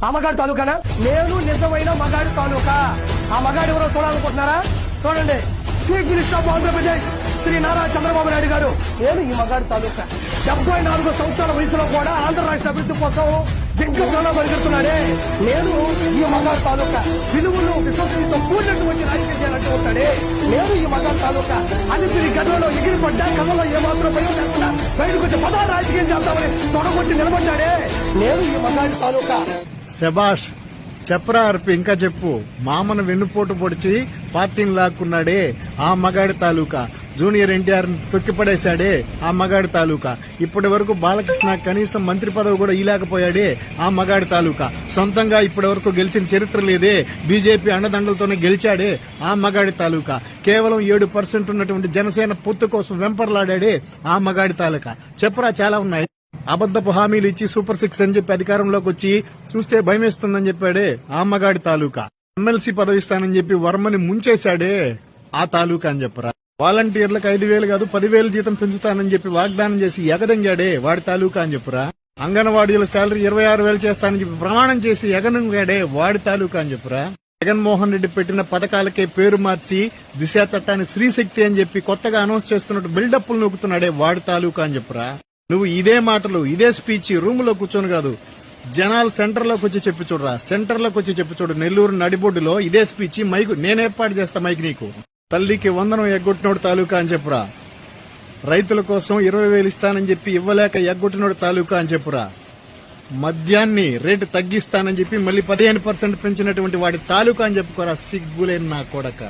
ఆ మగాడి తాలూకానా? నేను నిజమైన మగాడి తాలూకా. ఆ మగాడు ఎవరో చూడాలనుకుంటున్నారా? చూడండి, chief minister of Andhra Pradesh Sri Nara Chandrababu Naidu garu. నేను ఈ మగాడి తాలూకా. 74 సంవత్సరాల వయసులో కూడా ఆంధ్ర రాష్ట్ర అభివృద్ధి కోసం జింక ప్రాణం పరిగెడుతున్నాడే. నేను ఈ మగాడి తాలూకా. విలువలు విశ్వసనీయత కూడినటువంటి రాజకీయం చేయాలంటూ ఉంటాడే. నేను ఈ మగాడి తాలూకా. అలిపిరి గదంలో ఎగిరిపడ్డా కథలో ఏమాత్రం భయం లేకుండా బయటకు వచ్చి పదాలు రాజకీయం చేద్దామని తొడగొట్టి నిలబడ్డాడే. నేను ఈ మగాడి తాలూకా. శబాష్, చెప్పరా అర్పి, ఇంకా చెప్పు. మామను వెన్నుపోటు పొడిచి పార్టీని లాక్కున్నాడే ఆ మగాడి తాలూకా. జూనియర్ ఎన్టీఆర్ తొక్కిపడేశాడే ఆ మగాడి తాలూకా. ఇప్పటి వరకు బాలకృష్ణ కనీసం మంత్రి పదవి కూడా ఇలాకపోయాడే ఆ మగాడి తాలూకా. సొంతంగా ఇప్పటి వరకు గెలిచిన చరిత్ర లేదే, బీజేపీ అండదండలతోనే గెలిచాడే ఆ మగాడి తాలూకా. కేవలం 7% ఉన్నటువంటి జనసేన పొత్తు కోసం వెంపర్లాడాడే ఆ మగాడి తాలూకా. చెప్పరా, చాలా ఉన్నాయి. అబద్దపు హామీలు ఇచ్చి సూపర్ 6 అని చెప్పి అధికారంలోకి వచ్చి చూస్తే భయమేస్తుందని చెప్పాడే ఆ మగాడి తాలూకా. ఎమ్మెల్సీ పదవి ఇస్తానని చెప్పి వర్మని ముంచేశాడే ఆ తాలూకా అని చెప్పరా. వాలంటీర్లకు 5,000 కాదు 10,000 జీతం పెంచుతానని చెప్పి వాగ్దానం చేసి ఎగదంగాడే వాడి తాలూకా అని చెప్పరా. అంగన్వాడీల శాలరీ 26,000 చేస్తానని చెప్పి ప్రమాణం చేసి ఎగనంగాడే వాడి తాలూకా అని చెప్పరా. జగన్మోహన్ రెడ్డి పెట్టిన పథకాలకే పేరు మార్చి దిశ చట్టాన్ని స్త్రీశక్తి అని చెప్పి కొత్తగా అనౌన్స్ చేస్తున్నట్టు బిల్డప్లు నొక్కుతున్నాడే వాడి తాలూకా అని చెప్పరా. నువ్వు ఇదే మాటలు, ఇదే స్పీచ్ రూమ్ లో కూర్చొని కాదు, జనాలు సెంటర్ లోకి వచ్చి చెప్పి చూడరా. సెంటర్ లోకి వచ్చి చెప్పి చూడు. నెల్లూరు నడిబొడ్డులో ఇదే స్పీచ్ మైకు నేను ఏర్పాటు చేస్తా. మైక్ నీకు. తల్లికి వందనం ఎగ్గొట్టినోడు తాలూకా అని చెప్పురా. రైతుల కోసం 20,000 ఇస్తానని చెప్పి ఇవ్వలేక ఎగ్గొట్టినోడు తాలూకా అని చెప్పురా. మద్యాన్ని రేటు తగ్గిస్తానని చెప్పి మళ్ళీ 15% పెంచినటువంటి వాడి తాలూకా అని చెప్పుకోరా. సిగ్గులేని నా కొడక.